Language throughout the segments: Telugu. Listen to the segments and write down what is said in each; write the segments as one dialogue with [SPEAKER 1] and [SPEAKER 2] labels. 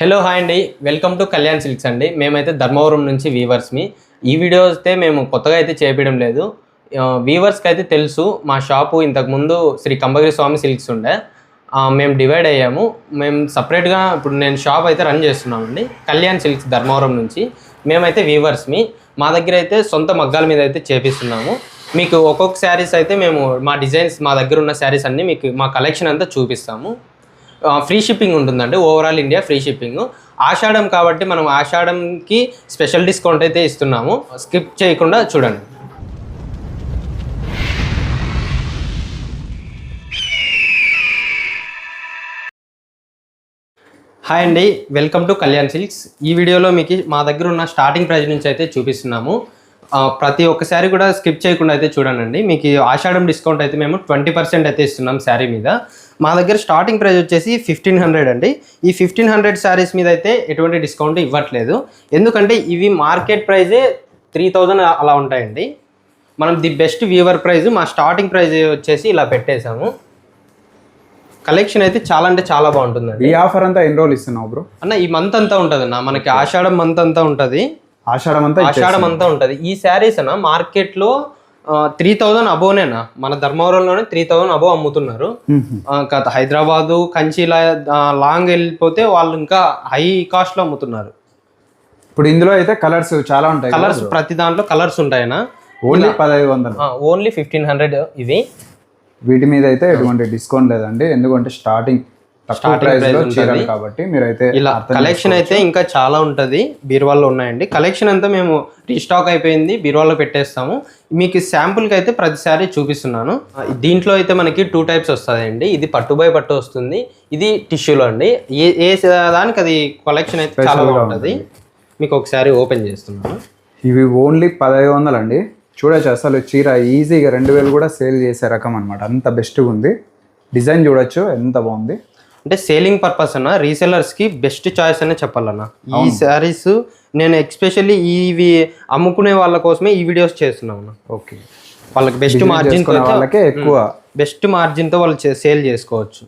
[SPEAKER 1] హలో హాయ్ అండి, వెల్కమ్ టు కళ్యాణ్ సిల్క్స్ అండి. మేమైతే ధర్మవరం నుంచి వీవర్స్మి. ఈ వీడియో అయితే మేము కొత్తగా అయితే చేయడం లేదు. వీవర్స్కి అయితే తెలుసు మా షాపు ఇంతకుముందు శ్రీ కంబగిరి స్వామి సిల్క్స్ ఉండే. మేము డివైడ్ అయ్యాము. మేము సపరేట్గా ఇప్పుడు నేను షాప్ అయితే రన్ చేస్తున్నామండి, కళ్యాణ్ సిల్క్స్ ధర్మవరం నుంచి. మేమైతే వీవర్స్మి. మా దగ్గర అయితే సొంత మగ్గాల మీద అయితే చేపిస్తున్నాము. మీకు ఒక్కొక్క శారీస్ అయితే మేము మా డిజైన్స్, మా దగ్గర ఉన్న శారీస్ అన్నీ మీకు మా కలెక్షన్ అంతా చూపిస్తాము. ఫ్రీ షిప్పింగ్ ఉంటుందండి, ఓవరాల్ ఇండియా ఫ్రీ షిప్పింగ్. ఆషాఢం కాబట్టి మనం ఆషాఢంకి స్పెషల్ డిస్కౌంట్ అయితే ఇస్తున్నాము. స్కిప్ చేయకుండా చూడండి. హాయ్ అండి, వెల్కమ్ టు కళ్యాణ్ సిల్క్స్. ఈ వీడియోలో మీకు మా దగ్గర ఉన్న స్టార్టింగ్ ప్రైస్ నుంచి అయితే చూపిస్తున్నాము. ప్రతి ఒక్కసారి కూడా స్కిప్ చేయకుండా అయితే చూడండి. మీకు ఆషాఢం డిస్కౌంట్ అయితే మేము 20% అయితే ఇస్తున్నాం శారీ మీద. మా దగ్గర స్టార్టింగ్ ప్రైస్ వచ్చేసి 1500 అండి. ఈ 1500 శారీస్ మీద అయితే ఎటువంటి డిస్కౌంట్ ఇవ్వట్లేదు, ఎందుకంటే ఇవి మార్కెట్ ప్రైజే 3000 అలా ఉంటాయండి. మనం ది బెస్ట్ వీవర్ ప్రైస్, మా స్టార్టింగ్ ప్రైస్ వచ్చేసి ఇలా పెట్టేశాము. కలెక్షన్ అయితే చాలా అంటే చాలా బాగుంటుందండి.
[SPEAKER 2] ఈ ఆఫర్ అంతా ఎన్ని రోజులు ఇస్తున్నావు బ్రో?
[SPEAKER 1] అన్న ఈ మంత్ అంతా ఉంటుంది అన్న, మనకి ఆషాఢం మంత్ అంతా ఉంటుంది.
[SPEAKER 2] ఆషాఢం అంతా ఉంటుంది.
[SPEAKER 1] ఈ శారీస్ అన్న మార్కెట్లో 3000 అబోనేనా, మన ధర్మవరంలోనే 3000 అబో అమ్ముతున్నారు. హైదరాబాదు, కంచిలా లాంగ్ వెళ్ళిపోతే వాళ్ళు ఇంకా హై కాస్ట్ లో అమ్ముతున్నారు.
[SPEAKER 2] ఇప్పుడు ఇందులో అయితే కలర్స్ చాలా ఉంటాయి.
[SPEAKER 1] కలర్స్ ప్రతి దాంట్లో కలర్స్ ఉంటాయనా.
[SPEAKER 2] ఓన్లీ 1500,
[SPEAKER 1] ఓన్లీ 1500 ఇవి.
[SPEAKER 2] వీటి మీద అయితే ఎటువంటి డిస్కౌంట్ లేదండి, ఎందుకంటే స్టార్టింగ్ ప్రైస్ లో చీరలు కాబట్టి మీరైతే
[SPEAKER 1] ఇలా కలెక్షన్ అయితే ఇంకా చాలా ఉంటుంది. బీరువాల్లో ఉన్నాయండి. కలెక్షన్ అంతా మేము రీస్టాక్ అయిపోయింది, బీరువాల్లో పెట్టేస్తాము. మీకు శాంపుల్కి అయితే ప్రతిసారి చూపిస్తున్నాను. దీంట్లో అయితే మనకి 2 టైప్స్ వస్తాయండి. ఇది పట్టు బై పట్టు వస్తుంది, ఇది టిష్యూలో అండి. ఏ దానికి అది కలెక్షన్ అయితే చాలా బాగుంటుంది. మీకు ఒకసారి ఓపెన్ చేస్తున్నాను.
[SPEAKER 2] ఇవి ఓన్లీ 1500 అండి. చూడొచ్చు, అసలు చీర ఈజీగా 2000 కూడా సేల్ చేసే రకం అనమాట. అంత బెస్ట్గా ఉంది. డిజైన్ చూడొచ్చు ఎంత బాగుంది.
[SPEAKER 1] అంటే సేలింగ్ పర్పస్ అన్న, రీసెలర్స్కి బెస్ట్ చాయిస్ అనే చెప్పాలన్న. ఈ శారీస్ నేను ఎక్స్పెషల్లీ ఇవి అమ్ముకునే వాళ్ళ కోసమే ఈ వీడియోస్ చేస్తున్నాను.
[SPEAKER 2] ఓకే,
[SPEAKER 1] వాళ్ళకి బెస్ట్ మార్జిన్,
[SPEAKER 2] వాళ్ళకే ఎక్కువ
[SPEAKER 1] బెస్ట్ మార్జిన్తో వాళ్ళు సేల్ చేసుకోవచ్చు.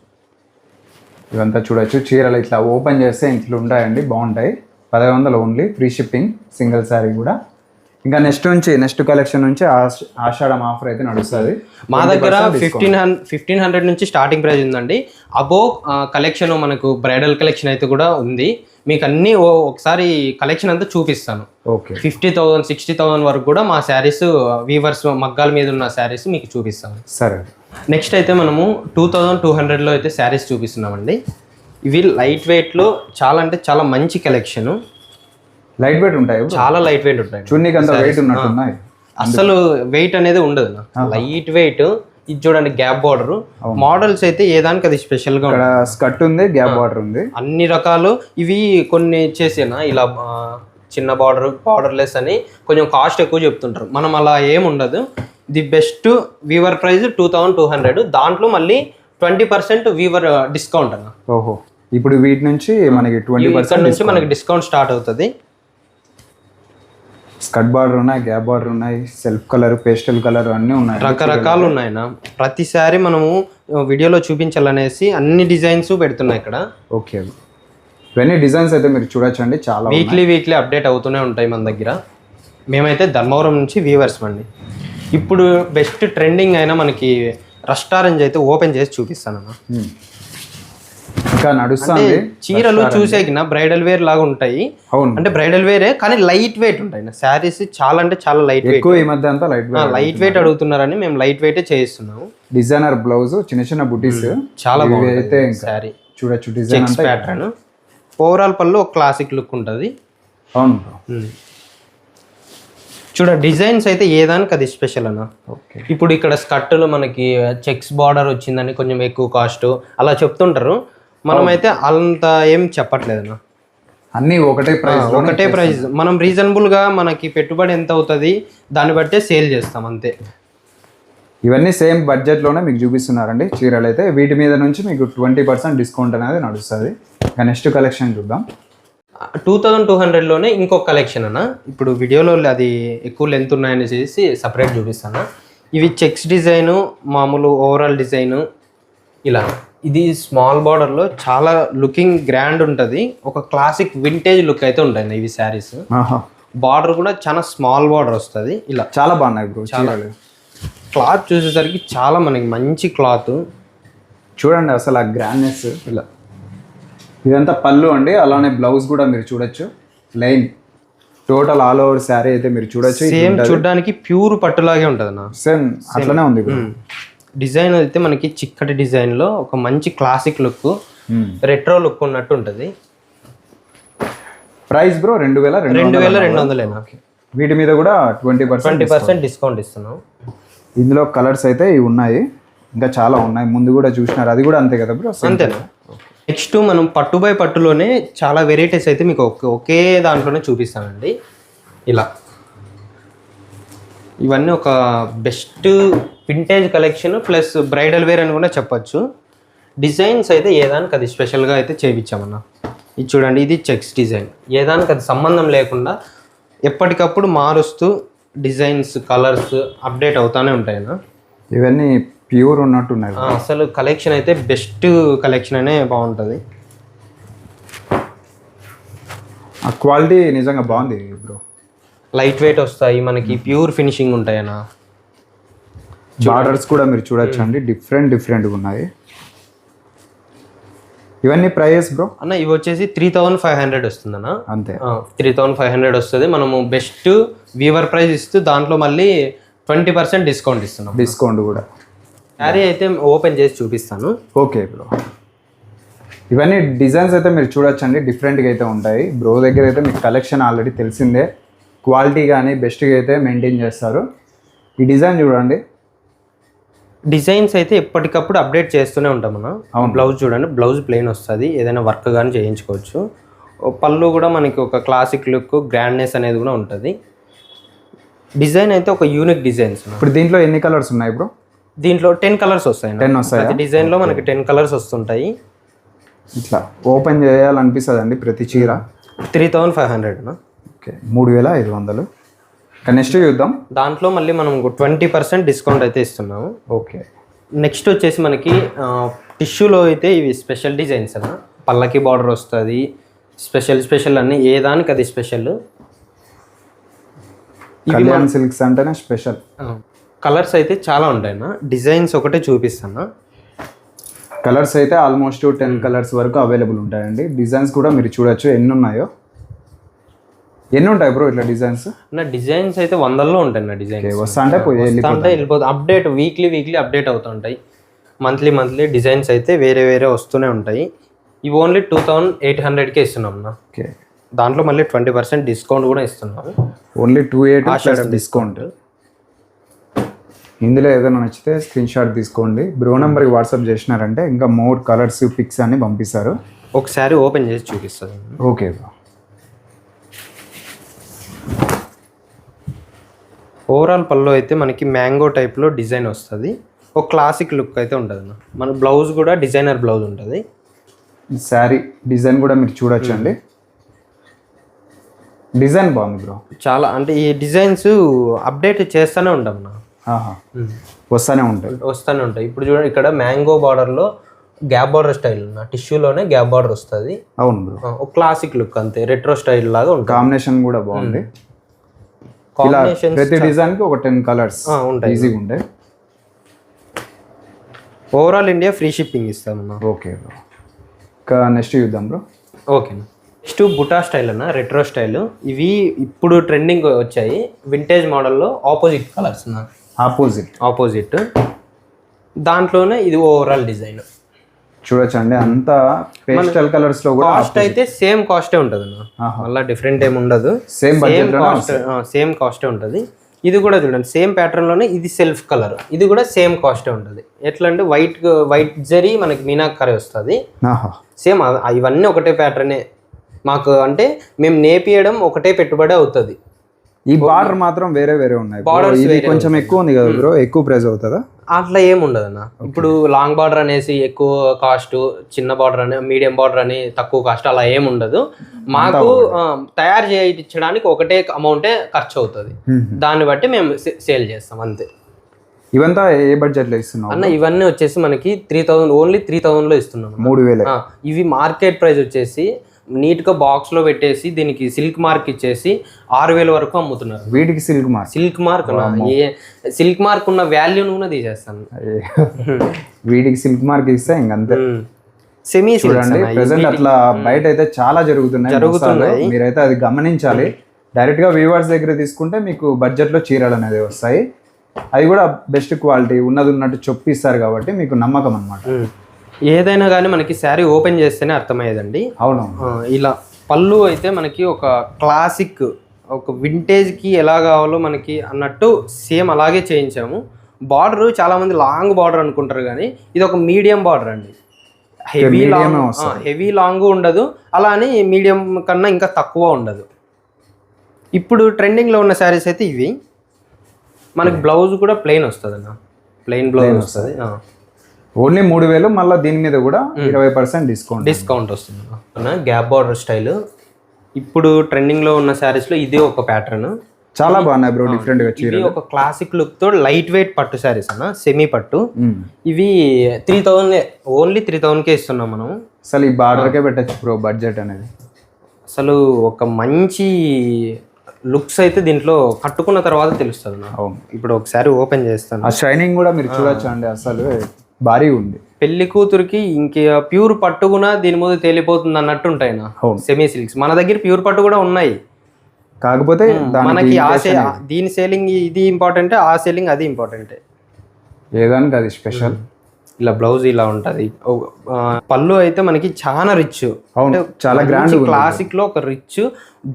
[SPEAKER 2] ఇవంతా చూడొచ్చు, చీరలు ఇట్లా ఓపెన్ చేస్తే ఇంట్లో ఉంటాయండి, బాగుంటాయి. 1500 only, free shipping, single sari కూడా. ఇంకా నెక్స్ట్ కలెక్షన్ నుంచి ఆషాఢం ఆఫర్ అయితే నడుస్తుంది.
[SPEAKER 1] మా దగ్గర 1500 నుంచి స్టార్టింగ్ ప్రైస్ ఉందండి. అబో కలెక్షన్ మనకు బ్రైడల్ కలెక్షన్ అయితే కూడా ఉంది. మీకు అన్ని ఒకసారి కలెక్షన్ అంతా చూపిస్తాను.
[SPEAKER 2] ఓకే,
[SPEAKER 1] 50,000 60,000 వరకు కూడా మా శారీస్ వీవర్స్ మగ్గాల మీద ఉన్న శారీస్ మీకు చూపిస్తాను.
[SPEAKER 2] సరే,
[SPEAKER 1] నెక్స్ట్ అయితే మనము 2200లో అయితే శారీస్ చూపిస్తున్నామండి. ఇవి లైట్ వెయిట్లో చాలా అంటే చాలా మంచి కలెక్షన్.
[SPEAKER 2] లైట్ వెయిట్ ఉంటాయి,
[SPEAKER 1] చాలా లైట్ వెయిట్ ఉంటాయి.
[SPEAKER 2] చున్నీకి అంత వెయిట్ ఉన్నట్టున్నాయి.
[SPEAKER 1] అసలు వెయిట్ అనేది ఉండదు, లైట్ వెయిట్. ఇది చూడండి, గ్యాప్ బార్డర్. మోడల్స్ అయితే ఏ దానికి అది స్పెషల్ గా
[SPEAKER 2] స్కర్ట్ ఉంది, గ్యాప్ బార్డర్ ఉంది,
[SPEAKER 1] అన్ని రకాలు. ఇవి కొన్ని చేసేనా ఇలా చిన్న బార్డర్లెస్ అని కొంచెం కాస్ట్ ఎక్కువ చెప్తుంటారు. మనం అలా ఏముండదు. The best weaver price 2200. దాంట్లో మళ్ళీ 20% వీవర్ డిస్కౌంట్ అన్న.
[SPEAKER 2] ఓహో, ఇప్పుడు వీటి నుంచి మనకి 20%
[SPEAKER 1] నుంచి మనకి డిస్కౌంట్ స్టార్ట్ అవుతుంది.
[SPEAKER 2] స్కర్ట్ బార్డర్ ఉన్నాయి, గ్యాప్ బార్డర్ ఉన్నాయి, సెల్ఫ్ కలర్, పేస్టల్ కలర్ అన్నీ ఉన్నాయి,
[SPEAKER 1] రకరకాలు ఉన్నాయన. ప్రతిసారి మనము వీడియోలో చూపించాలనేసి అన్ని డిజైన్స్ పెడుతున్నాయి ఇక్కడ.
[SPEAKER 2] ఓకే, ఇవన్నీ డిజైన్స్ అయితే మీరు చూడొచ్చండి, చాలా
[SPEAKER 1] వీక్లీ అప్డేట్ అవుతూనే ఉంటాయి మన దగ్గర. మేమైతే ధర్మవరం నుంచి వీవర్స్ అండి. ఇప్పుడు బెస్ట్ ట్రెండింగ్ అయినా మనకి రెస్టారెంట్ అయితే ఓపెన్ చేసి చూపిస్తాను.
[SPEAKER 2] ఇంకా నడుస్తుంది.
[SPEAKER 1] చీరలు చూసేకినా బ్రైడల్ వేర్ లాగా ఉంటాయి.
[SPEAKER 2] అవును,
[SPEAKER 1] అంటే బ్రైడల్ వేరే కానీ లైట్ వెయిట్ ఉంటాయి శారీస్. చాలా అంటే చాలా లైట్ వెయిట్.
[SPEAKER 2] ఈ మధ్య అంతా
[SPEAKER 1] లైట్ వెయిట్ అడుగుతున్నారని మేము లైట్ వెయిట్ చేయిస్తున్నాము.
[SPEAKER 2] డిజైనర్ బ్లౌజ్, చిన్న బుటీస్
[SPEAKER 1] చాలా
[SPEAKER 2] బాగుంది.
[SPEAKER 1] శారీ
[SPEAKER 2] చూడొచ్చు, డిజైన్
[SPEAKER 1] ప్యాటర్న్. ఓవరాల్ పళ్ళు ఒక క్లాసిక్ లుక్ ఉంటుంది.
[SPEAKER 2] అవును,
[SPEAKER 1] చూడ డిజైన్స్ అయితే ఏ దానికి అది స్పెషల్ అన్న. ఇప్పుడు ఇక్కడ స్కర్టులు మనకి చెక్స్ బార్డర్ వచ్చిందని కొంచెం ఎక్కువ కాస్ట్ అలా చెప్తుంటారు. మనమైతే అంత ఏం చెప్పట్లేదు,
[SPEAKER 2] అన్నీ ఒకటే
[SPEAKER 1] ప్రైస్. మనం రీజనబుల్గా మనకి పెట్టుబడి ఎంత అవుతుంది దాన్ని బట్టే సేల్ చేస్తాం అంతే.
[SPEAKER 2] ఇవన్నీ సేమ్ బడ్జెట్లోనే మీకు చూపిస్తున్నారండి చీరలు అయితే. వీటి మీద నుంచి మీకు 20% డిస్కౌంట్ అనేది నడుస్తుంది. ఇంకా నెక్స్ట్ కలెక్షన్ చూద్దాం.
[SPEAKER 1] 2200లోనే ఇంకొక కలెక్షన్ అన్న. ఇప్పుడు వీడియోలో అది ఎక్కువ లెంత్ ఉన్నాయని చేసి సపరేట్ చూపిస్తాను. ఇవి చెక్స్ డిజైను, మామూలు ఓవరాల్ డిజైను ఇలా. ఇది స్మాల్ బార్డర్లో చాలా లుకింగ్ గ్రాండ్ ఉంటుంది, ఒక క్లాసిక్ వింటేజ్ లుక్ అయితే ఉంటుంది ఇవి శారీస్. బార్డర్ కూడా చాలా స్మాల్ బార్డర్ వస్తుంది ఇలా.
[SPEAKER 2] చాలా బాగున్నాయి బ్రో చీరలు.
[SPEAKER 1] క్లాత్ చూసేసరికి చాలా మనకి మంచి క్లాత్
[SPEAKER 2] చూడండి అసలు ఆ గ్రాండ్నెస్ ఇలా. ఇదంతా పళ్ళు అండి, అలానే బ్లౌజ్ కూడా మీరు చూడొచ్చు line total all over sari అయితే మీరు చూడొచ్చు.
[SPEAKER 1] సేమ్ చూడడానికి ప్యూర్ పట్టులాగే ఉంటుంది అన్న.
[SPEAKER 2] సేమ్ అట్లనే ఉంది.
[SPEAKER 1] డిజైన్ అయితే మనకి చిక్కటి డిజైన్ లో ఒక మంచి క్లాసిక్ లుక్, రెట్రో లుక్ ఉన్నట్టు ఉంటుంది.
[SPEAKER 2] Price bro
[SPEAKER 1] 2200.
[SPEAKER 2] వీటి మీద కూడా 20%
[SPEAKER 1] డిస్కౌంట్ ఇస్తున్నాం.
[SPEAKER 2] ఇందులో కలర్స్ అయితే ఇవి ఉన్నాయి, ఇంకా చాలా ఉన్నాయి, ముందు కూడా చూసినారు, అది కూడా అంతే కదా బ్రో?
[SPEAKER 1] అంతేనా. నెక్స్ట్ మనం పట్టు బై పట్టులోనే చాలా వెరైటీస్ అయితే మీకు ఒకే దాంట్లోనే చూపిస్తానండి. ఇలా ఇవన్నీ ఒక best vintage collection plus bridal wear అని కూడా చెప్పచ్చు. డిజైన్స్ అయితే ఏదానికి అది స్పెషల్గా అయితే చేయించామన్నా. ఇది చూడండి, ఇది చెక్స్ డిజైన్, ఏదానికి అది సంబంధం లేకుండా ఎప్పటికప్పుడు మారుస్తూ డిజైన్స్ కలర్స్ అప్డేట్ అవుతానే ఉంటాయన్నా.
[SPEAKER 2] ఇవన్నీ ప్యూర్ ఉన్నట్టున్నాయి.
[SPEAKER 1] అసలు కలెక్షన్ అయితే బెస్ట్ కలెక్షన్ అనే బాగుంటుంది.
[SPEAKER 2] ఆ క్వాలిటీ నిజంగా బాగుంది బ్రో.
[SPEAKER 1] లైట్ వెయిట్ వస్తాయి మనకి, ప్యూర్ ఫినిషింగ్ ఉంటాయన్నా.
[SPEAKER 2] బార్డర్స్ కూడా మీరు చూడొచ్చు అండి, డిఫరెంట్గా ఉన్నాయి. ఇవన్నీ ప్రైస్ బ్రో
[SPEAKER 1] అన్న ఇవి వచ్చేసి 3500 వస్తుందన్న.
[SPEAKER 2] అంతే
[SPEAKER 1] 3500 వస్తుంది. మనము బెస్ట్ వీవర్ ప్రైస్ ఇస్తూ దాంట్లో మళ్ళీ 20% డిస్కౌంట్ ఇస్తున్నాం.
[SPEAKER 2] డిస్కౌంట్ కూడా.
[SPEAKER 1] శారీ అయితే ఓపెన్ చేసి చూపిస్తాను.
[SPEAKER 2] Okay bro. ఇవన్నీ డిజైన్స్ అయితే మీరు చూడొచ్చండి, డిఫరెంట్గా అయితే ఉంటాయి. బ్రో దగ్గర అయితే మీకు కలెక్షన్ ఆల్రెడీ తెలిసిందే, క్వాలిటీ కానీ బెస్ట్గా అయితే మెయింటైన్ చేస్తారు. ఈ డిజైన్ చూడండి,
[SPEAKER 1] డిజైన్స్ అయితే ఎప్పటికప్పుడు అప్డేట్ చేస్తూనే ఉంటాం మనం. బ్లౌజ్ చూడండి, బ్లౌజ్ ప్లెయిన్ వస్తుంది, ఏదైనా వర్క్ కానీ చేయించుకోవచ్చు. పళ్ళు కూడా మనకి ఒక క్లాసిక్ లుక్ గ్రాండ్నెస్ అనేది కూడా ఉంటుంది. డిజైన్ అయితే ఒక యూనిక్ డిజైన్స్.
[SPEAKER 2] ఇప్పుడు దీంట్లో ఎన్ని కలర్స్ ఉన్నాయి బ్రో?
[SPEAKER 1] దీంట్లో 10 కలర్స్ వస్తాయి.
[SPEAKER 2] 10 వస్తాయి.
[SPEAKER 1] ప్రతి డిజైన్లో మనకి 10 కలర్స్ వస్తుంటాయి.
[SPEAKER 2] ఇట్లా ఓపెన్ చేయాలనిపిస్తుంది అండి ప్రతి చీర.
[SPEAKER 1] 3500.
[SPEAKER 2] ఓకే 3500. నెక్స్ట్ చూద్దాం.
[SPEAKER 1] దాంట్లో మళ్ళీ మనం 20% డిస్కౌంట్ అయితే ఇస్తున్నాము.
[SPEAKER 2] ఓకే.
[SPEAKER 1] నెక్స్ట్ వచ్చేసి మనకి టిష్యూలో అయితే ఇవి స్పెషల్ డిజైన్స్ అన్న. పల్లకి బార్డర్ వస్తుంది, స్పెషల్ అన్నీ ఏదానికి అది స్పెషల్.
[SPEAKER 2] కళ్యాణ్ సిల్క్స్ అంటేనే స్పెషల్.
[SPEAKER 1] కలర్స్ అయితే చాలా ఉంటాయన్న, డిజైన్స్ ఒకటే చూపిస్తాను.
[SPEAKER 2] కలర్స్ అయితే ఆల్మోస్ట్ 10 కలర్స్ వరకు అవైలబుల్ ఉంటాయండి. డిజైన్స్ కూడా మీరు చూడొచ్చు ఎన్ని ఉన్నాయో. ఎన్ని ఉంటాయి బ్రో ఇట్లా డిజైన్స్?
[SPEAKER 1] నా డిజైన్స్ అయితే 100లో ఉంటాయి నా డిజైన్స్.
[SPEAKER 2] వస్తా అంటే
[SPEAKER 1] వెళ్ళిపోతుంది. అప్డేట్ వీక్లీ అప్డేట్ అవుతుంటాయి. మంత్లీ డిజైన్స్ అయితే వేరే వస్తూనే ఉంటాయి. ఇవి ఓన్లీ 2800కే ఇస్తున్నాం నా.
[SPEAKER 2] ఓకే.
[SPEAKER 1] దాంట్లో మళ్ళీ 20% డిస్కౌంట్ కూడా ఇస్తున్నాము.
[SPEAKER 2] Only 28 discount. ఇందులో ఏదైనా నచ్చితే స్క్రీన్ షాట్ తీసుకోండి. బ్రో నెంబర్కి వాట్సాప్ చేసినారంటే ఇంకా మోర్ కలర్స్ పిక్స్ అన్ని పంపిస్తారు.
[SPEAKER 1] ఒకసారి ఓపెన్ చేసి చూపిస్తాను.
[SPEAKER 2] Okay bro.
[SPEAKER 1] ఓవరాల్ పళ్ళు అయితే మనకి మ్యాంగో టైప్లో డిజైన్ వస్తుంది, ఒక క్లాసిక్ లుక్ అయితే ఉంటుంది. మన బ్లౌజ్ కూడా డిజైనర్ బ్లౌజ్ ఉంటుంది.
[SPEAKER 2] శారీ డిజైన్ కూడా మీరు చూడొచ్చు అండి, డిజైన్ బాగుంది బ్రో.
[SPEAKER 1] చాలా అంటే ఈ డిజైన్స్ అప్డేట్ చేస్తూనే ఉంటాం నా.
[SPEAKER 2] వస్తూనే ఉంటాయి.
[SPEAKER 1] ఇప్పుడు చూడండి, ఇక్కడ మ్యాంగో బార్డర్లో గ్యాప్ బార్డర్ స్టైల్ ఉన్న టిష్యూలోనే గ్యాప్ బార్డర్ వస్తుంది.
[SPEAKER 2] అవును బ్రో.
[SPEAKER 1] ఒక క్లాసిక్ లుక్ అంతే, రెట్రో స్టైల్ లాగా ఉంటుంది.
[SPEAKER 2] కాంబినేషన్ కూడా బాగుంది. ప్రతి డిజైన్ కి ఒక 10 కలర్స్ ఉంటాయి, ఈజీగా ఉంటాయి.
[SPEAKER 1] ఓవరాల్ ఇండియా ఫ్రీ షిప్పింగ్ ఇస్తాం.
[SPEAKER 2] Okay bro. ఇంకా నెక్స్ట్ చూద్దాం bro.
[SPEAKER 1] Okay. Next buta style అన్న, రెట్రో స్టైల్. ఇవి ఇప్పుడు ట్రెండింగ్ వచ్చాయి, వింటేజ్ మోడల్లో ఆపోజిట్ కలర్స్. ఆపోజిట్ దాంట్లోనే ఇది ఓవరాల్ డిజైన్
[SPEAKER 2] చూడొచ్చండి. అంతా పేస్టల్ కలర్స్ లో కూడా
[SPEAKER 1] కాస్ట్ అయితే సేమ్ కాస్టే ఉంటుంది అన్న, మళ్ళీ డిఫరెంట్ ఏమి ఉండదు. సేమ్ కాస్టే ఉంటుంది. ఇది కూడా చూడండి, సేమ్ ప్యాటర్న్ లోనే ఇది సెల్ఫ్ కలర్, ఇది కూడా సేమ్ కాస్టే ఉంటుంది. ఎట్లా అంటే వైట్ జరీ మనకి మీనాకరీ వస్తుంది. సేమ్ ఇవన్నీ ఒకటే ప్యాటర్నే మాకు, అంటే మేము నేపియడం ఒకటే పెట్టుబడి అవుతుంది.
[SPEAKER 2] ఈ బార్డర్ మాత్రం వేరే ఉన్నాయి. ఇది కొంచెం ఎక్కువ ఉంది కదా బ్రో, ఎక్కువ ప్రైస్ అవుతుందా?
[SPEAKER 1] అట్లా ఏమి ఉండదు అన్న. ఇప్పుడు లాంగ్ బార్డర్ అనేసి ఎక్కువ కాస్ట్, చిన్న బార్డర్ అని, మీడియం బార్డర్ అని తక్కువ కాస్ట్, అలా ఏమి ఉండదు. మాకు తయారు చేయించడానికి ఒకటే అమౌంటే ఖర్చు అవుతుంది, దాన్ని బట్టి మేము సేల్ చేస్తాం అంతే.
[SPEAKER 2] ఇవంతా ఏ బడ్జెట్లో ఇస్తున్నావు?
[SPEAKER 1] అన్న ఇవన్నీ వచ్చేసి మనకి 3000, ఓన్లీ 3000లో ఇస్తున్నాం.
[SPEAKER 2] 3000.
[SPEAKER 1] ఇవి మార్కెట్ ప్రైస్ వచ్చేసి నీట్గా బాక్స్లో పెట్టేసి దీనికి సిల్క్ మార్క్ ఇచ్చేసి 6000 వరకు అమ్ముతున్నారు.
[SPEAKER 2] వీటికి silk mark?
[SPEAKER 1] Silk mark silk mark ఉన్న వాల్యూను కూడా తీసేస్తాను.
[SPEAKER 2] వీటికి సిల్క్ మార్క్ ఇస్తే ఇంకంతే.
[SPEAKER 1] సెమీ
[SPEAKER 2] చూడండి ప్రెసెంట్ అట్లా బయట అయితే చాలా జరుగుతున్నాయి, మీరైతే అది గమనించాలి. డైరెక్ట్ గా వీవర్స్ దగ్గర తీసుకుంటే మీకు బడ్జెట్ లో చీరలు అనేది వస్తాయి. అది కూడా బెస్ట్ క్వాలిటీ ఉన్నది ఉన్నట్టు చొప్పిస్తారు కాబట్టి మీకు నమ్మకం అన్నమాట.
[SPEAKER 1] ఏదైనా కానీ మనకి శారీ ఓపెన్ చేస్తేనే అర్థమయ్యేదండి.
[SPEAKER 2] అవును.
[SPEAKER 1] ఇలా పళ్ళు అయితే మనకి ఒక క్లాసిక్, ఒక వింటేజ్కి ఎలా కావాలో మనకి అన్నట్టు సేమ్ అలాగే చేయించాము. బార్డర్ చాలా మంది లాంగ్ బార్డర్ అనుకుంటారు కానీ ఇది ఒక మీడియం బార్డర్ అండి. హెవీ లాంగ్ ఉండదు, అలా అని మీడియం కన్నా ఇంకా తక్కువ ఉండదు. ఇప్పుడు ట్రెండింగ్లో ఉన్న శారీస్ అయితే ఇవి. మనకి బ్లౌజ్ కూడా ప్లెయిన్ వస్తుంది అన్న, ప్లెయిన్ బ్లౌజ్ వస్తుంది.
[SPEAKER 2] ఓన్లీ 3000. మళ్ళీ దీని మీద కూడా 20%
[SPEAKER 1] డిస్కౌంట్ వస్తుంది అన్న. గ్యాప్ బార్డర్ స్టైల్ ఇప్పుడు ట్రెండింగ్లో ఉన్న శారీస్లో ఇది ఒక ప్యాటర్న్.
[SPEAKER 2] చాలా బాగున్నాయి బ్రో, డిఫరెంట్ గా.
[SPEAKER 1] ఇవి ఒక క్లాసిక్ లుక్ తో లైట్ వెయిట్ పట్టు శారీస్ అన్న, సెమీ పట్టు. ఇవి 3000, ఓన్లీ 3000కే ఇస్తున్నాం మనం.
[SPEAKER 2] అసలు ఈ బార్డర్కే పెట్టచ్చు బ్రో బడ్జెట్ అనేది.
[SPEAKER 1] అసలు ఒక మంచి లుక్స్ అయితే దీంట్లో కట్టుకున్న తర్వాత తెలుస్తుంది. ఇప్పుడు ఒకసారి ఓపెన్ చేస్తాను.
[SPEAKER 2] ఆ షైనింగ్ కూడా మీరు చూడొచ్చు అండి, అసలు భారీ ఉంది.
[SPEAKER 1] పెళ్లి కూతురికి ఇంక ప్యూర్ పట్టు కూడా దీని మీద తేలిపోతుంది అన్నట్టు ఉంటాయి నా సెమీ సిల్క్స్. మన దగ్గర ప్యూర్ పట్టు కూడా ఉన్నాయి,
[SPEAKER 2] కాకపోతే
[SPEAKER 1] మనకి దీని సేలింగ్ ఇది ఇంపార్టెంట్, ఆ సేలింగ్ అది ఇంపార్టెంట్.
[SPEAKER 2] ఏదానికి అది స్పెషల్.
[SPEAKER 1] ఇలా బ్లౌజ్ ఇలా ఉంటది. పళ్ళు అయితే మనకి చాలా రిచ్,
[SPEAKER 2] చాలా గ్రాండ్.
[SPEAKER 1] క్లాసిక్ లో ఒక రిచ్,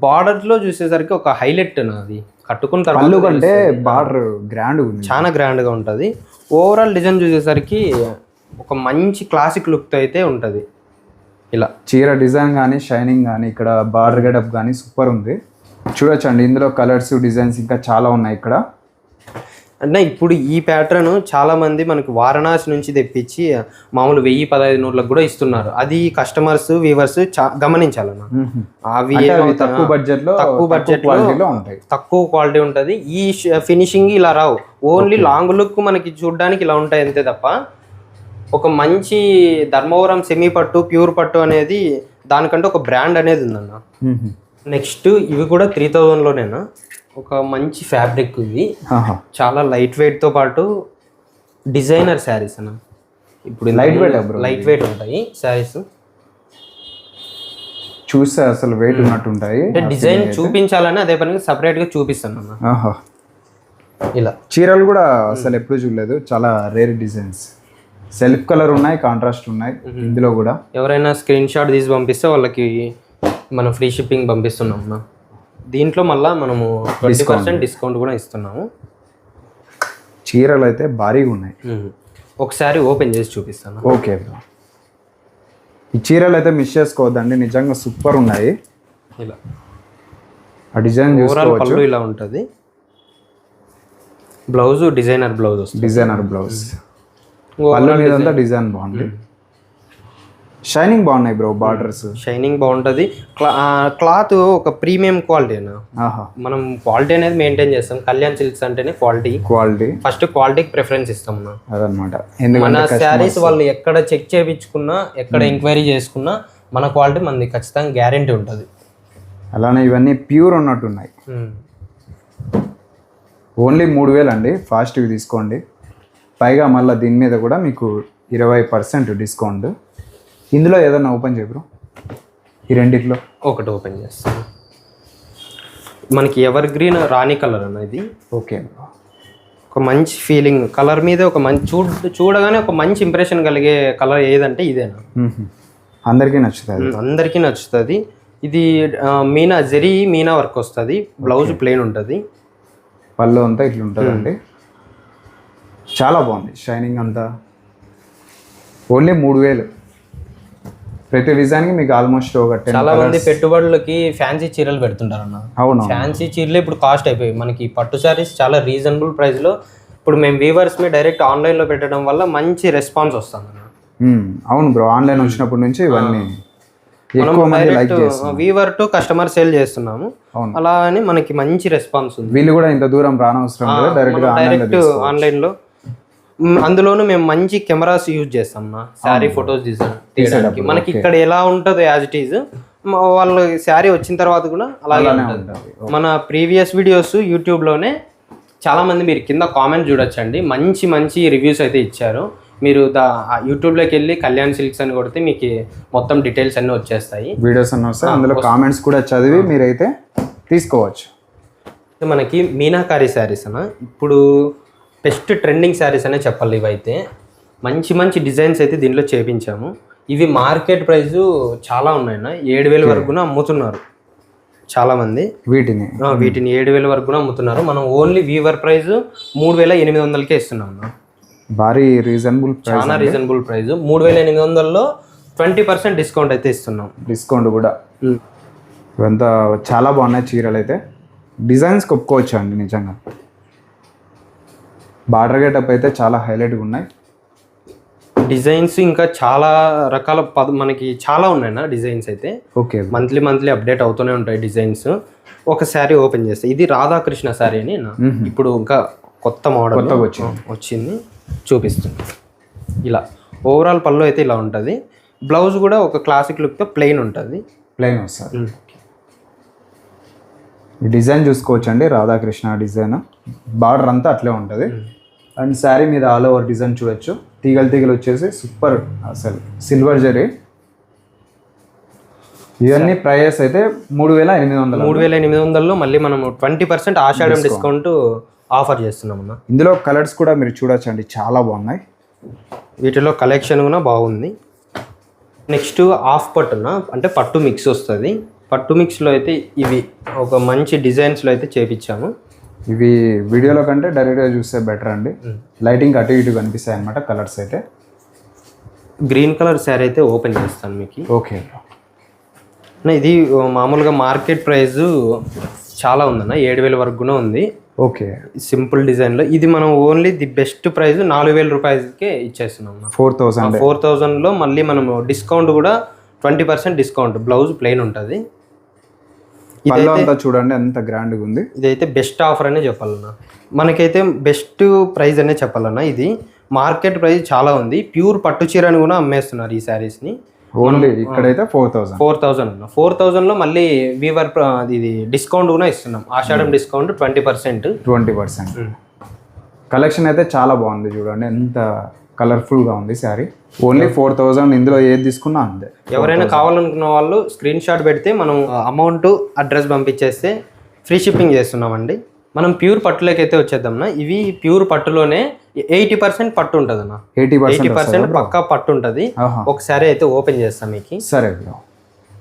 [SPEAKER 1] బార్డర్ లో చూసేసరికి ఒక హైలైట్ నాది. కట్టుకున్న
[SPEAKER 2] పళ్ళు కంటే బార్డర్ గ్రాండ్ ఉంది,
[SPEAKER 1] చాలా గ్రాండ్ గా ఉంటది. ఓవరాల్ డిజైన్ చూసేసరికి ఒక మంచి క్లాసిక్ లుక్ తో అయితే ఉంటది. ఇలా
[SPEAKER 2] చీర డిజైన్ కానీ షైనింగ్ కానీ ఇక్కడ బార్డర్ గెటప్ కానీ సూపర్ ఉంది. చూడొచ్చండి, ఇందులో కలర్స్ డిజైన్స్ ఇంకా చాలా ఉన్నాయి ఇక్కడ.
[SPEAKER 1] అంటే ఇప్పుడు ఈ ప్యాటర్న్ చాలా మంది మనకి వారణాసి నుంచి తెప్పించి మామూలు 1000-1500 కూడా ఇస్తున్నారు. అది కస్టమర్స్ వీవర్స్ గమనించాలన్న. అవి
[SPEAKER 2] తక్కువ బడ్జెట్ లో ఉంటాయి,
[SPEAKER 1] తక్కువ క్వాలిటీ ఉంటుంది. ఈ ఫినిషింగ్ ఇలా రావు, ఓన్లీ లాంగ్ లుక్ మనకి చూడడానికి ఇలా ఉంటాయి అంతే తప్ప ఒక మంచి ధర్మవరం సెమీ పట్టు, ప్యూర్ పట్టు అనేది దానికంటే ఒక బ్రాండ్ అనేది ఉందన్న. నెక్స్ట్ ఇవి కూడా 3000లోనేనా, ఒక మంచి ఫ్యాబ్రిక్. ఇవి చాలా లైట్ వెయిట్ తో పాటు డిజైనర్ శారీస్ అన్న. ఇప్పుడు లైట్ వెయిట్ ఉంటాయి శారీస్,
[SPEAKER 2] చూస్తే అసలు వెయిట్ ఉన్నట్టు ఉంటాయి.
[SPEAKER 1] డిజైన్ చూపించాలని అదే పనికి సపరేట్ గా చూపిస్తాను అన్న. ఇలా
[SPEAKER 2] చీరలు కూడా అసలు ఎప్పుడు చూడలేదు, చాలా రేర్ డిజైన్స్. సెల్ఫ్ కలర్ ఉన్నాయి, కాంట్రాస్ట్ ఉన్నాయి. ఇందులో కూడా
[SPEAKER 1] ఎవరైనా స్క్రీన్ షాట్ తీసి పంపిస్తే వాళ్ళకి మనం ఫ్రీ షిప్పింగ్ పంపిస్తున్నాం. దీంట్లో మళ్ళీ మనము 20% డిస్కౌంట్ కూడా ఇస్తున్నాము.
[SPEAKER 2] చీరలు అయితే భారీగా ఉన్నాయి.
[SPEAKER 1] ఒకసారి ఓపెన్ చేసి చూపిస్తాను.
[SPEAKER 2] ఓకే బ్రో, ఈ చీరలు అయితే మిస్ చేసుకోవద్దండి, నిజంగా సూపర్ ఉన్నాయి.
[SPEAKER 1] ఇలా
[SPEAKER 2] ఆ డిజైన్
[SPEAKER 1] పళ్ళు ఇలా ఉంటుంది. బ్లౌజ్ డిజైనర్ బ్లౌజ్ వస్తుంది,
[SPEAKER 2] డిజైనర్ బ్లౌజ్. పళ్ళు మీదంతా డిజైన్ బాగుంది, షైనింగ్ బాగున్నాయి బ్రో. బార్డర్స్
[SPEAKER 1] షైనింగ్ బాగుంటుంది. క్లాత్ ఒక ప్రీమియం క్వాలిటీ అన్న. మనం క్వాలిటీ అనేది మెయింటైన్ చేస్తాం. కళ్యాణ్ సిల్క్స్ అంటేనే క్వాలిటీ. ఫస్ట్ క్వాలిటీకి ప్రిఫరెన్స్ ఇస్తాం
[SPEAKER 2] అదనమాట.
[SPEAKER 1] మన శారీస్ వాళ్ళు ఎక్కడ చెక్ చేయించుకున్నా, ఎక్కడ ఎంక్వైరీ చేసుకున్నా మన క్వాలిటీ మనది ఖచ్చితంగా గ్యారెంటీ ఉంటుంది.
[SPEAKER 2] అలానే ఇవన్నీ ప్యూర్ ఉన్నట్టున్నాయి. ఓన్లీ 3000 అండి, ఫాస్ట్ ఇవి తీసుకోండి. పైగా మళ్ళీ దీని మీద కూడా మీకు 20% డిస్కౌంట్. ఇందులో ఏదైనా ఓపెన్ చేయ బ్రో, ఈ రెండిట్లో
[SPEAKER 1] ఒకటి ఓపెన్ చేస్తాను. మనకి ఎవర్ గ్రీన్ రాణి కలర్ అన్న ఇది.
[SPEAKER 2] ఓకే,
[SPEAKER 1] ఒక మంచి ఫీలింగ్ కలర్ మీద ఒక మంచి చూడగానే ఒక మంచి ఇంప్రెషన్ కలిగే కలర్ ఏదంటే ఇదేనా.
[SPEAKER 2] అందరికీ నచ్చుతుంది.
[SPEAKER 1] ఇది మీనా వర్క్ వస్తుంది. బ్లౌజ్ ప్లెయిన్ ఉంటుంది,
[SPEAKER 2] పళ్ళు అంతా ఇట్లా ఉంటుందండి. చాలా బాగుంది షైనింగ్ అంతా. ఓన్లీ 3000. ప్రతి డిజైన్కి మీకు ఆల్మోస్ట్ ఒక 10.
[SPEAKER 1] చాలా మంది పెట్టుబడులకి ఫ్యాన్సీ చీరలు పెడుతుంటారు అన్న.
[SPEAKER 2] అవును,
[SPEAKER 1] ఫ్యాన్సీ చీరలు ఇప్పుడు కాస్ట్ అయిపోయి మనకి పట్టు శారీస్ చాలా రీజనబుల్ ప్రైస్లో ఇప్పుడు మేము వీవర్స్ మీ డైరెక్ట్ ఆన్లైన్లో పెట్టడం వల్ల మంచి రెస్పాన్స్ వస్తుంది అన్న.
[SPEAKER 2] అవును బ్రో, ఆన్లైన్ వచ్చినప్పటి నుంచి ఇవన్నీ
[SPEAKER 1] వీవర్ టు కస్టమర్ సేల్ చేస్తున్నాము. అలా అని మనకి మంచి రెస్పాన్స్ ఉంది.
[SPEAKER 2] వీళ్ళు కూడా ఇంత దూరం రానవసరం, డైరెక్ట్
[SPEAKER 1] ఆన్లైన్ లో అందులోనూ మేము మంచి కెమెరాస్ యూజ్ చేస్తాం నా శారీ ఫొటోస్ తీయడానికి. మనకి ఇక్కడ ఎలా ఉంటుందో యాజ్ ఇట్ ఈజ్ వాళ్ళ శారీ వచ్చిన తర్వాత కూడా అలాగే ఉంటుంది. మన ప్రీవియస్ వీడియోస్ యూట్యూబ్లోనే చాలామంది మీరు కింద కామెంట్ చూడొచ్చండి, మంచి మంచి రివ్యూస్ అయితే ఇచ్చారు. మీరు యూట్యూబ్లోకి వెళ్ళి కళ్యాణ్ సిల్క్స్ అని కొడితే మీకు మొత్తం డీటెయిల్స్ అన్నీ వచ్చేస్తాయి,
[SPEAKER 2] వీడియోస్ అన్నీ వస్తాయి. అందులో కామెంట్స్ కూడా చదివి మీరైతే తీసుకోవచ్చు.
[SPEAKER 1] మనకి మీనాకారి శారీస్ అన్న ఇప్పుడు బెస్ట్ ట్రెండింగ్ శారీస్ అనే చెప్పాలి. ఇవైతే మంచి మంచి డిజైన్స్ అయితే దీంట్లో చేపించాము. ఇవి మార్కెట్ ప్రైస్ చాలా ఉన్నాయన్న, 7,000 వరకు అమ్ముతున్నారు చాలామంది. వీటిని 7,000 వరకు అమ్ముతున్నారు. మనం ఓన్లీ వీవర్ ప్రైస్ 3,800కే ఇస్తున్నాం అన్న.
[SPEAKER 2] భారీ రీజనబుల్,
[SPEAKER 1] చాలా రీజనబుల్ ప్రైస్. 3,800లో 20% డిస్కౌంట్ అయితే ఇస్తున్నాం.
[SPEAKER 2] డిస్కౌంట్ కూడా ఇవంతా చాలా బాగున్నాయి చీరలు అయితే. డిజైన్స్ ఒప్పుకోవచ్చు అండి నిజంగా. బార్డర్ గెటప్ అయితే చాలా హైలైట్గా ఉన్నాయి.
[SPEAKER 1] డిజైన్స్ ఇంకా చాలా రకాల మనకి చాలా ఉన్నాయన్న డిజైన్స్ అయితే.
[SPEAKER 2] ఓకే,
[SPEAKER 1] మంత్లీ అప్డేట్ అవుతూనే ఉంటాయి డిజైన్స్. ఒక శారీ ఓపెన్ చేస్తే ఇది రాధాకృష్ణ శారీ అని ఇప్పుడు ఇంకా కొత్త మోడల్ వచ్చింది, చూపిస్తుంది. ఇలా ఓవరాల్ పళ్ళు అయితే ఇలా ఉంటుంది. బ్లౌజ్ కూడా ఒక క్లాసిక్ లుక్తో ప్లెయిన్ ఉంటుంది.
[SPEAKER 2] ప్లెయిన్ వస్తుంది. ఈ డిజైన్ చూసుకోవచ్చు అండి, రాధాకృష్ణ డిజైన్. బార్డర్ అంతా అట్లే ఉంటుంది. అండ్ శారీ మీద ఆల్ ఓవర్ డిజైన్ చూడొచ్చు. తీగలు వచ్చేసి సూపర్, అసలు సిల్వర్ జరీ. ఇవన్నీ ప్రైస్ అయితే 3,800.
[SPEAKER 1] 3,800లో మళ్ళీ మనము 20% ఆషాఢం డిస్కౌంట్ ఆఫర్ చేస్తున్నాం అన్న.
[SPEAKER 2] ఇందులో కలర్స్ కూడా మీరు చూడొచ్చు అండి, చాలా బాగున్నాయి.
[SPEAKER 1] వీటిలో కలెక్షన్ కూడా బాగుంది. నెక్స్ట్ హాఫ్ పట్టున అంటే పట్టు మిక్స్ వస్తుంది. పట్టు మిక్స్లో అయితే ఇవి ఒక మంచి డిజైన్స్లో అయితే చేపించాము.
[SPEAKER 2] ఇవి వీడియోలో కంటే డైరెక్ట్గా చూస్తే బెటర్ అండి. లైటింగ్ అటు ఇటు కనిపిస్తాయి అన్నమాట. కలర్స్ అయితే
[SPEAKER 1] గ్రీన్ కలర్ శారీ అయితే ఓపెన్ చేస్తాను మీకు.
[SPEAKER 2] ఓకే,
[SPEAKER 1] ఇది మామూలుగా మార్కెట్ ప్రైస్ చాలా ఉందన్న, 7,000 వరకు కూడా ఉంది.
[SPEAKER 2] ఓకే,
[SPEAKER 1] సింపుల్ డిజైన్లో ఇది మనం ఓన్లీ ది బెస్ట్ ప్రైస్ 4,000 రూపాయలకే ఇచ్చేస్తున్నాం. 4,000లో మళ్ళీ మనము డిస్కౌంట్ కూడా 20% డిస్కౌంట్. బ్లౌజ్ ప్లెయిన్ ఉంటుంది.
[SPEAKER 2] చూడండి ఎంత గ్రాండ్గా ఉంది.
[SPEAKER 1] ఇదైతే బెస్ట్ ఆఫర్ అనే చెప్పాలన్నా, మనకైతే బెస్ట్ ప్రైస్ అనే చెప్పాలన్నా. ఇది మార్కెట్ ప్రైస్ చాలా ఉంది. ప్యూర్ పట్టు చీర అని కూడా అమ్మేస్తున్నారు ఈ శారీస్ని.
[SPEAKER 2] ఓన్లీ ఇక్కడైతే 4,000
[SPEAKER 1] అన్న. 4,000లో మళ్ళీ వీవర్ ఇది డిస్కౌంట్ కూడా ఇస్తున్నాం. ఆషాఢం డిస్కౌంట్ 20%.
[SPEAKER 2] కలెక్షన్ అయితే చాలా బాగుంది చూడండి, ఎంత కలర్ఫుల్గా ఉంది శారీ. ఓన్లీ 4,000. ఇందులో ఏది తీసుకున్నా అంతే.
[SPEAKER 1] ఎవరైనా కావాలనుకున్న వాళ్ళు స్క్రీన్ షాట్ పెడితే మనం అమౌంట్ అడ్రస్ పంపించేస్తే ఫ్రీ షిప్పింగ్ చేస్తున్నామండి. మనం ప్యూర్ పట్టులోకి అయితే వచ్చేద్దాంనా. ఇవి ప్యూర్ పట్టులోనే 80% పట్టు ఉంటుంది అన్న. 80% పక్కా పట్టు ఉంటుంది. ఒకసారి అయితే ఓపెన్ చేస్తాం మీకు.
[SPEAKER 2] సరే బ్రో,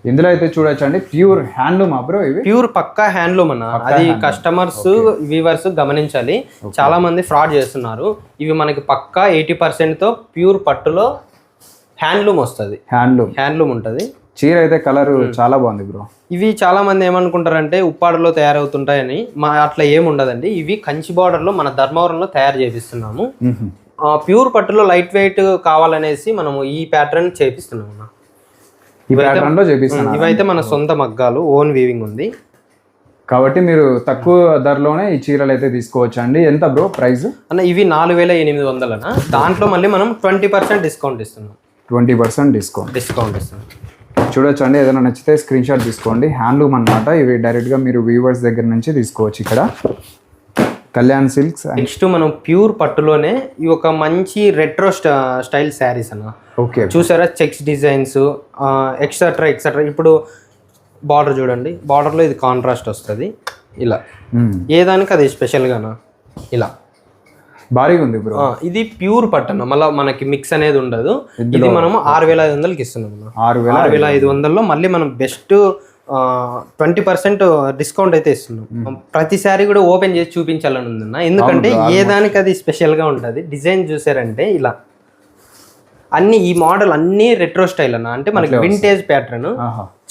[SPEAKER 2] ఇందులో అయితే చూడొచ్చు అండి, ప్యూర్ హ్యాండ్లూమ్ బ్రో. ఇవి
[SPEAKER 1] ప్యూర్ పక్కా హ్యాండ్లూమ్ అన్న. అది కస్టమర్స్ వ్యూవర్స్ గమనించాలి. చాలా మంది ఫ్రాడ్ చేస్తున్నారు. ఇవి మనకి పక్కా 80%తో ప్యూర్ పట్టులో హ్యాండ్లూమ్ వస్తుంది. హ్యాండ్లూమ్ ఉంటుంది.
[SPEAKER 2] చీర అయితే కలర్ చాలా బాగుంది బ్రో.
[SPEAKER 1] ఇవి చాలా మంది ఏమనుకుంటారంటే ఉప్పాడలో తయారవుతుంటాయని. అట్లా ఏముండదండి. ఇవి కంచి బార్డర్లో మన ధర్మవరంలో తయారు చేపిస్తున్నాము. ప్యూర్ పట్టులో లైట్ వెయిట్ కావాలనేసి మనము ఈ ప్యాటర్న్ చేపిస్తున్నాము. ఇవైతే మన సొంత మగ్గాలు, ఓన్ వీవింగ్ ఉంది
[SPEAKER 2] కాబట్టి మీరు తక్కువ ధరలోనే ఈ చీరలు అయితే తీసుకోవచ్చు అండి. ఎంత బ్రో ప్రైస్
[SPEAKER 1] అన్న? ఇవి 4,800 అన్న. దాంట్లో మళ్ళీ మనం 20% డిస్కౌంట్ ఇస్తున్నాం.
[SPEAKER 2] 20% డిస్కౌంట్ ఇస్తున్నాం. చూడొచ్చు అండి, ఏదైనా నచ్చితే స్క్రీన్ షాట్ తీసుకోండి. హ్యాండ్లూమ్ అన్నమాట. ఇవి డైరెక్ట్గా మీరు వ్యూవర్స్ దగ్గర నుంచి తీసుకోవచ్చు. ఇక్కడ కళ్యాణ్ సిల్క్స్.
[SPEAKER 1] నెక్స్ట్ మనం ప్యూర్ పట్టులోనే ఈ ఒక మంచి రెట్రో స్టైల్ శారీస్ అన్న.
[SPEAKER 2] ఓకే,
[SPEAKER 1] చూసారా? Checks designs etcetera. ఇప్పుడు బార్డర్ చూడండి, బార్డర్లో ఇది కాంట్రాస్ట్ వస్తుంది ఇలా. ఏ దానికి అది స్పెషల్గానా ఇలా
[SPEAKER 2] భారీగా ఉంది బ్రో.
[SPEAKER 1] ఇది ప్యూర్ పట్టణ, మళ్ళీ మనకి మిక్స్ అనేది ఉండదు. ఇది మనము 6,500కి ఇస్తున్నాం. 6,500లో మళ్ళీ మనం బెస్ట్ 20% డిస్కౌంట్ అయితే ఇస్తున్నాం. ప్రతిసారి కూడా ఓపెన్ చేసి చూపించాలని ఉందన్న. ఎందుకంటే ఏ దానికి అది స్పెషల్గా ఉంటుంది. డిజైన్ చూసారంటే ఇలా అన్ని ఈ మోడల్ అన్ని రెట్రో స్టైల్ అన్న. అంటే మనకి వింటేజ్ ప్యాటర్న్,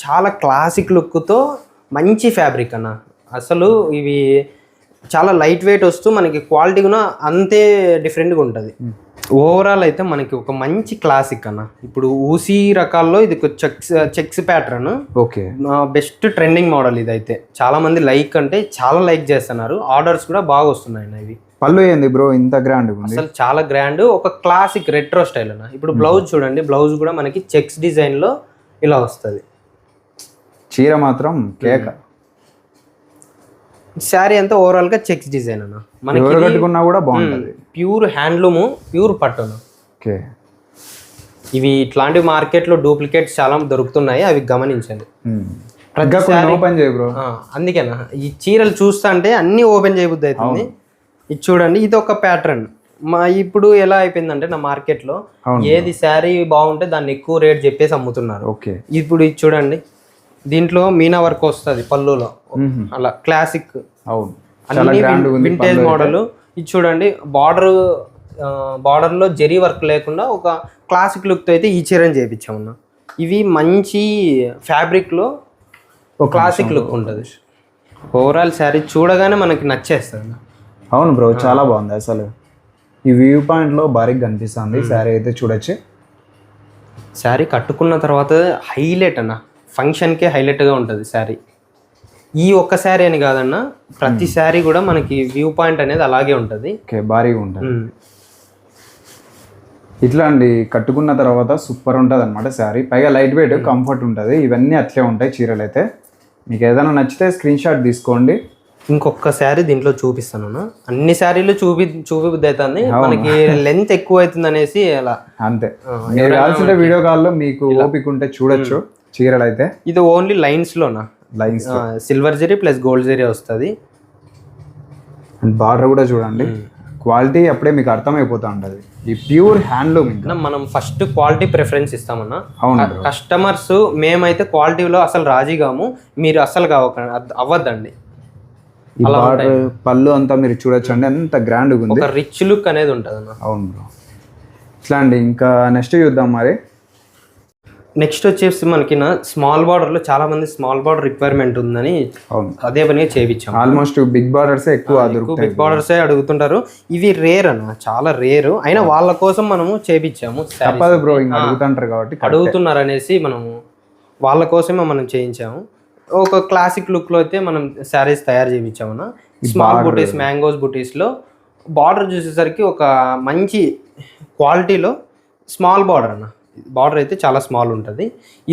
[SPEAKER 1] చాలా క్లాసిక్ లుక్తో మంచి ఫ్యాబ్రిక్ అన్న. అసలు ఇవి చాలా లైట్ వెయిట్ వస్తూ మనకి క్వాలిటీ కూడా అంతే డిఫరెంట్గా ఉంటుంది. ఓవరాల్ అయితే మనకి ఒక మంచి క్లాసిక్ అన్న. ఇప్పుడు ఊసీ రకాల్లో ఇది checks pattern.
[SPEAKER 2] Okay,
[SPEAKER 1] best trending model. ఇదైతే చాలా మంది లైక్ చేస్తున్నారు. ఆర్డర్స్ కూడా బాగా వస్తున్నాయి ఇవి.
[SPEAKER 2] పళ్ళు ఏంది బ్రో ఇంత గ్రాండ్ ఉంది?
[SPEAKER 1] అసలు చాలా గ్రాండ్, ఒక క్లాసిక్ రెట్రో స్టైల్ అన్న. ఇప్పుడు బ్లౌజ్ చూడండి, బ్లౌజ్ కూడా మనకి చెక్స్ డిజైన్ లో ఇలా వస్తుంది.
[SPEAKER 2] చీర మాత్రం కేక.
[SPEAKER 1] శారీ అంతా ఓవరాల్ గా చెక్స్ డిజైన్ అన్న. మనకి
[SPEAKER 2] ఎవరు కట్టుకున్నా కూడా బాగుంటది.
[SPEAKER 1] ప్యూర్ హ్యాండ్లూమ్, ప్యూర్ పట్టును.
[SPEAKER 2] ఓకే.
[SPEAKER 1] ఇవి ఇట్లాంటి మార్కెట్ లో డూప్లికేట్స్ చాలా దొరుకుతున్నాయి, అవి గమనించండి.
[SPEAKER 2] ఓపెన్ చేయ బ్రో.
[SPEAKER 1] అందుకేనా ఈ చీరలు చూస్తా అంటే అన్ని ఓపెన్ చేయబుద్ధి అవుతుంది. ఇది చూడండి, ఇది ఒక ప్యాటర్న్. ఇప్పుడు ఎలా అయిపోయిందంటే నా మార్కెట్ లో ఏది శారీ బాగుంటే దాన్ని ఎక్కువ రేట్ చెప్పేసి అమ్ముతున్నారు.
[SPEAKER 2] ఓకే.
[SPEAKER 1] ఇప్పుడు ఇది చూడండి, దీంట్లో మీనా వర్క్ వస్తుంది పళ్ళులో, అలా క్లాసిక్.
[SPEAKER 2] అవును,
[SPEAKER 1] అన్ని వింటేజ్ మోడల్. ఇది చూడండి, బార్డర్ లో జరీ వర్క్ లేకుండా ఒక క్లాసిక్ లుక్ తో అయితే ఈ చీరని చేయించామన్నా. ఇవి మంచి ఫ్యాబ్రిక్ లో క్లాసిక్ లుక్ ఉంటుంది. ఓవరాల్ శారీ చూడగానే మనకి నచ్చేస్తుంది.
[SPEAKER 2] అవును బ్రో, చాలా బాగుంది అసలు. ఈ వ్యూ పాయింట్ లో భారీగా కనిపిస్తుంది శారీ అయితే చూడొచ్చు.
[SPEAKER 1] శారీ కట్టుకున్న తర్వాత హైలైట్ అన్న, ఫంక్షన్కే హైలైట్గా ఉంటుంది శారీ. ఈ ఒక్క శారీ అని కాదన్న, ప్రతి శారీ కూడా మనకి వ్యూ పాయింట్ అనేది అలాగే ఉంటుంది.
[SPEAKER 2] ఓకే, భారీగా ఉంటుంది. ఇట్లా అండి, కట్టుకున్న తర్వాత సూపర్ ఉంటుంది అనమాట శారీ. పైగా లైట్ వెయిట్, కంఫర్ట్ ఉంటుంది. ఇవన్నీ అట్లే ఉంటాయి చీరలు అయితే. మీకు ఏదైనా నచ్చితే స్క్రీన్ షాట్ తీసుకోండి.
[SPEAKER 1] ఇంకొక శారీ దీంట్లో చూపిస్తాను. అన్ని శారీలు చూపిబుద్ధి అవుతుంది, మనకి లెంత్ ఎక్కువ అవుతుంది అనేసి అలా.
[SPEAKER 2] అంతే, మీరు కావాల్సిన వీడియో కాల్లో మీకు ఓపిక ఉంటే చూడొచ్చు చీరలు అయితే.
[SPEAKER 1] ఇది ఓన్లీ లైన్స్ లోనా,
[SPEAKER 2] lines
[SPEAKER 1] silver zari plus gold zari వస్తుంది.
[SPEAKER 2] అండ్ బార్డర్ కూడా చూడండి, క్వాలిటీ అప్పుడే మీకు అర్థమైపోతా ఉంటుంది. ఈ ప్యూర్ హ్యాండ్లూమ్.
[SPEAKER 1] మనం ఫస్ట్ క్వాలిటీ ప్రిఫరెన్స్ ఇస్తామన్నా.
[SPEAKER 2] అవును,
[SPEAKER 1] కస్టమర్స్ మేమైతే క్వాలిటీలో అసలు రాజీగాము, మీరు అసలు అవ్వద్దండి.
[SPEAKER 2] పళ్ళు అంతా మీరు చూడొచ్చు అండి, ఎంత గ్రాండ్ ఉంది,
[SPEAKER 1] ఒక రిచ్ లుక్ అనేది ఉంటుంది అన్న.
[SPEAKER 2] అవును బ్రో. ఇట్లా అండి, ఇంకా నెక్స్ట్ చూద్దాం మరి.
[SPEAKER 1] నెక్స్ట్ వచ్చేసి మనకి స్మాల్ బార్డర్ లో చాలా మంది స్మాల్ బార్డర్ రిక్వైర్మెంట్ ఉందని అదే పనిగా చేయించాం.
[SPEAKER 2] ఆల్మోస్ట్ బిగ్ బార్డర్స్ ఎక్కువ
[SPEAKER 1] బిగ్ బార్డర్స్ అడుగుతుంటారు. ఇవి రేర్ అన్న, చాలా రేరు. అయినా వాళ్ళ కోసం మనము చేయించాము.
[SPEAKER 2] తప్పదు బ్రో, ఇంకా అడుగుతుంటారు కాబట్టి,
[SPEAKER 1] అడుగుతున్నారు అనేసి మనము వాళ్ళ కోసమే మనం చేయించాము. ఒక క్లాసిక్ లుక్ లో అయితే మనం శారీస్ తయారు చేయించామన్నా. స్మాల్ బుటీస్, మ్యాంగోస్ బుటీస్ లో బార్డర్ చూసేసరికి ఒక మంచి క్వాలిటీలో స్మాల్ బార్డర్ అన్న. బార్డర్ అయితే చాలా స్మాల్ ఉంటుంది.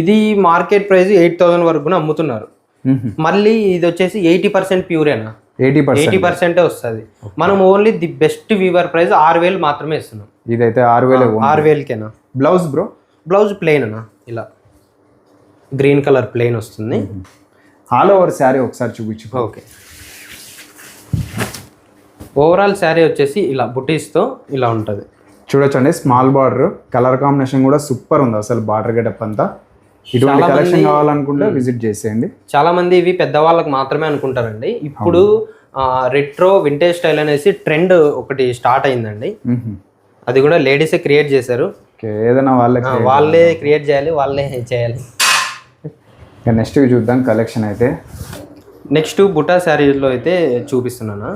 [SPEAKER 1] ఇది మార్కెట్ ప్రైస్ 8,000 వరకు కూడా అమ్ముతున్నారు. మళ్ళీ ఇది వచ్చేసి 80% ప్యూరేనా, 80% వస్తుంది. మనం only the best weaver price 6,000 మాత్రమే ఇస్తున్నాం.
[SPEAKER 2] ఇదైతే 6,000కేనా.
[SPEAKER 1] బ్లౌజ్ బ్రో, బ్లౌజ్ ప్లెయిన్ అన్న, ఇలా గ్రీన్ కలర్ ప్లెయిన్ వస్తుంది.
[SPEAKER 2] ఆల్ ఓవర్ శారీ ఒకసారి చూపించు.
[SPEAKER 1] ఓకే, ఓవరాల్ శారీ వచ్చేసి ఇలా బుటీస్తో ఇలా ఉంటుంది.
[SPEAKER 2] చూడొచ్చండి, స్మాల్ బార్డర్, కలర్ కాంబినేషన్ కూడా సూపర్ ఉంది అసలు. బార్డర్ గెటప్ అంతా. ఇటువంటి కలెక్షన్ కావాలనుకుంటే విజిట్ చేసేయండి.
[SPEAKER 1] చాలా మంది ఇవి పెద్దవాళ్ళకి మాత్రమే అనుకుంటారండి. ఇప్పుడు రెట్రో వింటేజ్ స్టైల్ అనేసి ట్రెండ్ ఒకటి స్టార్ట్ అయిందండి. అది కూడా లేడీసే క్రియేట్ చేశారు.
[SPEAKER 2] ఏదైనా
[SPEAKER 1] వాళ్ళే క్రియేట్ చేయాలి, వాళ్ళే చేయాలి.
[SPEAKER 2] నెక్స్ట్ చూద్దాం కలెక్షన్ అయితే.
[SPEAKER 1] నెక్స్ట్ బుటా శారీలో అయితే చూపిస్తున్నాను.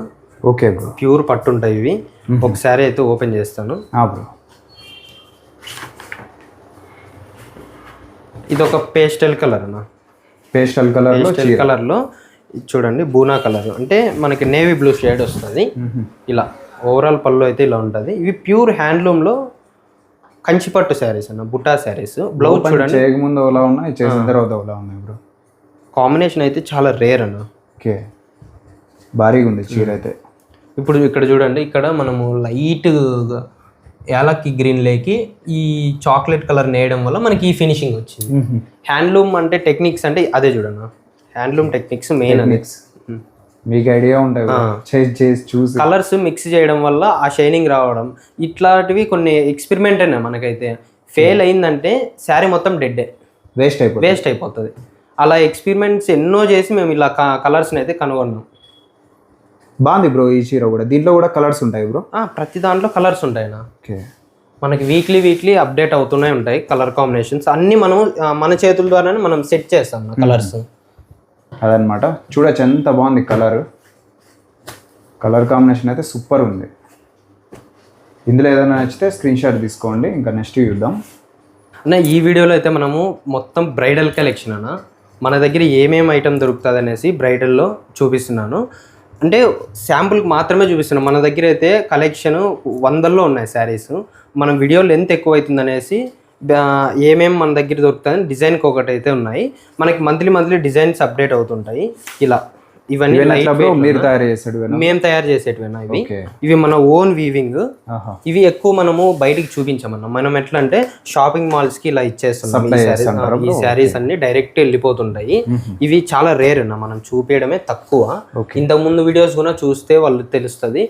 [SPEAKER 2] ఓకే బ్రో,
[SPEAKER 1] ప్యూర్ పట్టు ఉంటాయి ఇవి. ఒక శారీ అయితే ఓపెన్ చేస్తాను.
[SPEAKER 2] బ్రో,
[SPEAKER 1] ఇది ఒక పేస్టల్ కలర్ అన్న.
[SPEAKER 2] పేస్టల్
[SPEAKER 1] కలర్లో చూడండి, బూనా కలర్ అంటే మనకి నేవీ బ్లూ షేడ్ వస్తుంది. ఇలా ఓవరాల్ పళ్ళు అయితే ఇలా ఉంటుంది. ఇవి ప్యూర్ హ్యాండ్లూమ్లో కంచిపట్టు శారీస్ అన్న, బుటా శారీస్. బ్లౌజ్ చూడండి,
[SPEAKER 2] చేయకముందు ఒకలా ఉన్నాయి, చేసిన తర్వాత ఒకలా ఉన్నాయి బ్రో.
[SPEAKER 1] కాంబినేషన్ అయితే చాలా రేర్ అన్న.
[SPEAKER 2] ఓకే, భారీగా ఉంది చీర అయితే.
[SPEAKER 1] ఇప్పుడు ఇక్కడ చూడండి, ఇక్కడ మనము లైట్ యాలక్కి గ్రీన్ లేకి ఈ చాక్లెట్ కలర్ నేయడం వల్ల మనకి ఈ ఫినిషింగ్ వచ్చింది. హ్యాండ్లూమ్ అంటే టెక్నిక్స్ అంటే అదే చూడన్న, హ్యాండ్లూమ్ టెక్నిక్స్ మెయిన్ అనేది.
[SPEAKER 2] మీకు ఐడియా ఉంటాయి, చేసి చూసి
[SPEAKER 1] కలర్స్ మిక్స్ చేయడం వల్ల ఆ షైనింగ్ రావడం, ఇట్లాంటివి కొన్ని ఎక్స్పెరిమెంట్ అయినా మనకైతే. ఫెయిల్ అయిందంటే శారీ మొత్తం డెడ్డే, వేస్ట్ అయిపోతుంది. అలా ఎక్స్పెరిమెంట్స్ ఎన్నో చేసి మేము ఇలా కలర్స్ని అయితే కనుగొన్నాం.
[SPEAKER 2] బాగుంది బ్రో ఈ చీర కూడా. దీంట్లో కూడా కలర్స్ ఉంటాయి బ్రో?
[SPEAKER 1] ప్రతి దాంట్లో కలర్స్ ఉంటాయినా.
[SPEAKER 2] ఓకే,
[SPEAKER 1] మనకి వీక్లీ అప్డేట్ అవుతూనే ఉంటాయి కలర్ కాంబినేషన్స్ అన్నీ. మనం మన చేతుల ద్వారానే మనం సెట్ చేస్తాం కలర్స్.
[SPEAKER 2] అదనమాట. చూడొచ్చు ఎంత బాగుంది కలర్ కాంబినేషన్ అయితే సూపర్ ఉంది. ఇందులో ఏదైనా నచ్చితే స్క్రీన్ షాట్ తీసుకోండి. ఇంకా నెక్స్ట్ చూద్దాం
[SPEAKER 1] అన్న. ఈ వీడియోలో అయితే మనము మొత్తం బ్రైడల్ కలెక్షన్ అన్న, మన దగ్గర ఏమేమి ఐటమ్ దొరుకుతుంది అనేసి బ్రైడల్లో చూపిస్తున్నాను. అంటే శాంపుల్కి మాత్రమే చూపిస్తున్నాం. మన దగ్గర అయితే కలెక్షన్ వందల్లో ఉన్నాయి శారీస్. మనం వీడియో లెంత్ ఎక్కువ అవుతుంది అనేసి ఏమేమి మన దగ్గర దొరుకుతాయని డిజైన్కి ఒకటి అయితే ఉన్నాయి. మనకి మంత్లీ డిజైన్స్ అప్డేట్ అవుతుంటాయి. ఇలా ఇవన్నీ
[SPEAKER 2] మీరు తయారు చేసాడు
[SPEAKER 1] మేము తయారు చేసేటివేనా ఇవి మన ఓన్ వీవింగ్. ఇవి ఎక్కువ మనము బయటికి చూపించామన్నా. మనం ఎట్లా అంటే షాపింగ్ మాల్స్ కి ఇలా ఇచ్చేస్తున్నాం. ఈ శారీస్ అన్ని డైరెక్ట్ వెళ్ళిపోతుంటాయి. ఇవి చాలా రేర్ అన్న, మనం చూపించడమే తక్కువ. ఇంతకు ముందు వీడియోస్ కూడా చూస్తే వాళ్ళు తెలుస్తుంది.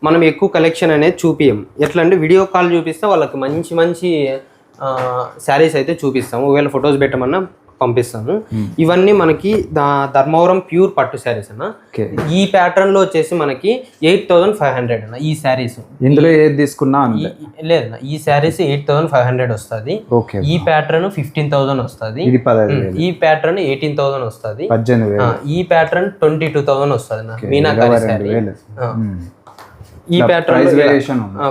[SPEAKER 1] మనం ఎక్కువ కలెక్షన్ అనేది చూపియం. ఎట్లా అంటే వీడియో కాల్ చూపిస్తే వాళ్ళకి మంచి శారీస్ అయితే చూపిస్తాము. ఒకవేళ ఫొటోస్ పెట్టమన్నా పంపిస్తాము. ఇవన్నీ మనకి ధర్మవరం ప్యూర్ పట్టు శారీస్ అన్న. ఈ ప్యాటర్న్ లో వచ్చేసి మనకి 8500 అన్న ఈ శారీస్.
[SPEAKER 2] ఇందులో ఏది తీసుకున్నా
[SPEAKER 1] లేదన్న, ఈ శారీస్ 8500 వస్తుంది. ఈ ప్యాటర్న్ 15000 వస్తుంది. ఈ ప్యాటర్న్ 18000 వస్తుంది. ఈ ప్యాటర్న్ 22000 వస్తుంది మీనాకారి శారీ. ఈ ప్యాటర్న్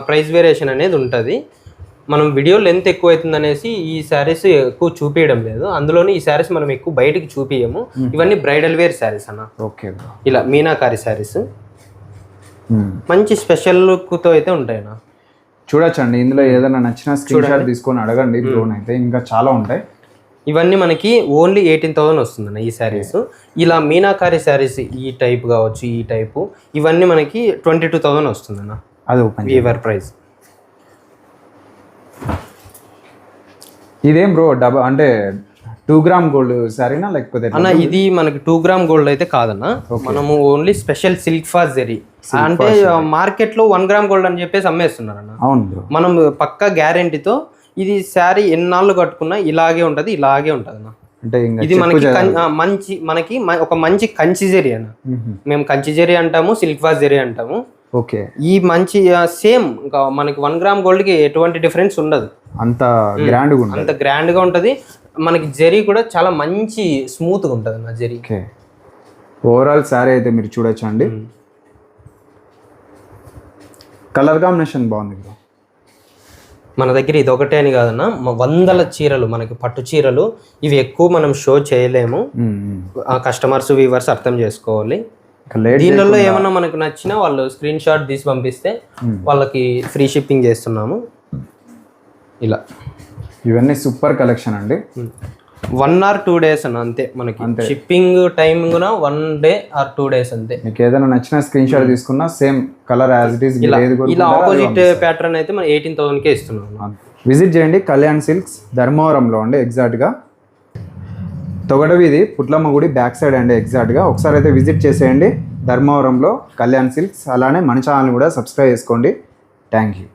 [SPEAKER 1] ప్రైస్ వేరియేషన్ అనేది ఉంటుంది. మనం వీడియో లెంత్ ఎక్కువ అవుతుంది అనేసి ఈ శారీస్ ఎక్కువ చూపించడం లేదు. అందులోని ఈ శారీస్ మనం ఎక్కువ బయటికి చూపించము. ఇవన్నీ బ్రైడల్ వేర్ శారీస్ అన్న. ఇలా మీనాకారి శారీస్ మంచి స్పెషల్ లుక్తో అయితే ఉంటాయన్న.
[SPEAKER 2] చూడొచ్చండి. ఇందులో ఏదైనా నచ్చిన స్క్రీన్ షాట్ తీసుకొని అడగండి. అయితే ఇంకా చాలా ఉంటాయి.
[SPEAKER 1] ఇవన్నీ మనకి ఓన్లీ 18000 వస్తుందన్న ఈ శారీస్. ఇలా మీనాకారి శారీస్ ఈ టైప్ కావచ్చు, ఈ టైపు ఇవన్నీ మనకి 22000 వస్తుందన్న.
[SPEAKER 2] అది ఓపెన్
[SPEAKER 1] వీవర్ ప్రైస్.
[SPEAKER 2] ఇదేం బ్రో అంటే 2 గ్రామ్ గోల్డ్ సారీనా లేకపోతే
[SPEAKER 1] అన్న? ఇది మనకి 2 గ్రామ్ గోల్డ్ అయితే కాదన్న. మనము ఓన్లీ స్పెషల్ సిల్క్ ఫాస్ జరీ అంటే మార్కెట్ లో 1 గ్రామ్ గోల్డ్ అని చెప్పేసి అమ్మేస్తున్నారు అన్న.
[SPEAKER 2] అవును బ్రో.
[SPEAKER 1] మనం పక్కా గ్యారెంటీతో ఇది శారీ ఎన్నాళ్ళు కట్టుకున్నా ఇలాగే ఉంటది అన్న.
[SPEAKER 2] అంటే
[SPEAKER 1] ఇది మనకి ఒక మంచి కంచి జరీ అన్న. మేము కంచి జరీ అంటాము, సిల్క్ ఫాస్ జరీ అంటాము.
[SPEAKER 2] ఓకే.
[SPEAKER 1] ఈ మంచి సేమ్ ఇంకా మనకి 1 గ్రామ్ గోల్డ్ కి ఎటువంటి డిఫరెన్స్ ఉండదు.
[SPEAKER 2] అంత గ్రాండ్ గా
[SPEAKER 1] ఉంటది. మనకి జరీ కూడా చాలా మంచి స్మూత్ గా ఉంటది అన్న జరీ.
[SPEAKER 2] ఓవరాల్ శారీ అయితే మీరు చూడొచ్చు అండి. కలర్ కాంబినేషన్ బాగుంది బ్రో.
[SPEAKER 1] మన దగ్గర ఇది ఒకటే అని కాదన్న, 100 చీరలు మనకి పట్టు చీరలు. ఇవి ఎక్కువ మనం షో చేయలేము. కస్టమర్స్ వ్యూవర్స్ అర్థం చేసుకోవాలి. దీనిలో ఏమన్నా మనకు నచ్చినా వాళ్ళు స్క్రీన్ షాట్ తీసి పంపిస్తే వాళ్ళకి ఫ్రీ షిప్పింగ్ చేస్తున్నాము. ఇలా
[SPEAKER 2] ఇవన్నీ సూపర్ కలెక్షన్ అండి.
[SPEAKER 1] 1 or 2 days అన్న అంతే. మనకి షిప్పింగ్ టైం కూడా 1 day or 2 days అంతే.
[SPEAKER 2] మీకు ఏదైనా నచ్చిన స్క్రీన్ షాట్ తీసుకున్నా same colour as it is.
[SPEAKER 1] ఇలా ఆపోజిట్ ప్యాటర్న్ అయితే మనం 18000కే ఇస్తున్నాం.
[SPEAKER 2] విజిట్ చేయండి కళ్యాణ్ సిల్క్స్ ధర్మవరంలో అండి. ఎగ్జాక్ట్గా తొగడవీధి పుట్లమ్మ గుడి బ్యాక్ సైడ్ అండి. ఎగ్జాక్ట్గా ఒకసారి అయితే విజిట్ చేసేయండి ధర్మవరంలో కళ్యాణ్ సిల్క్స్. అలానే మన ఛానల్ కూడా సబ్స్క్రైబ్ చేసుకోండి. Thank you.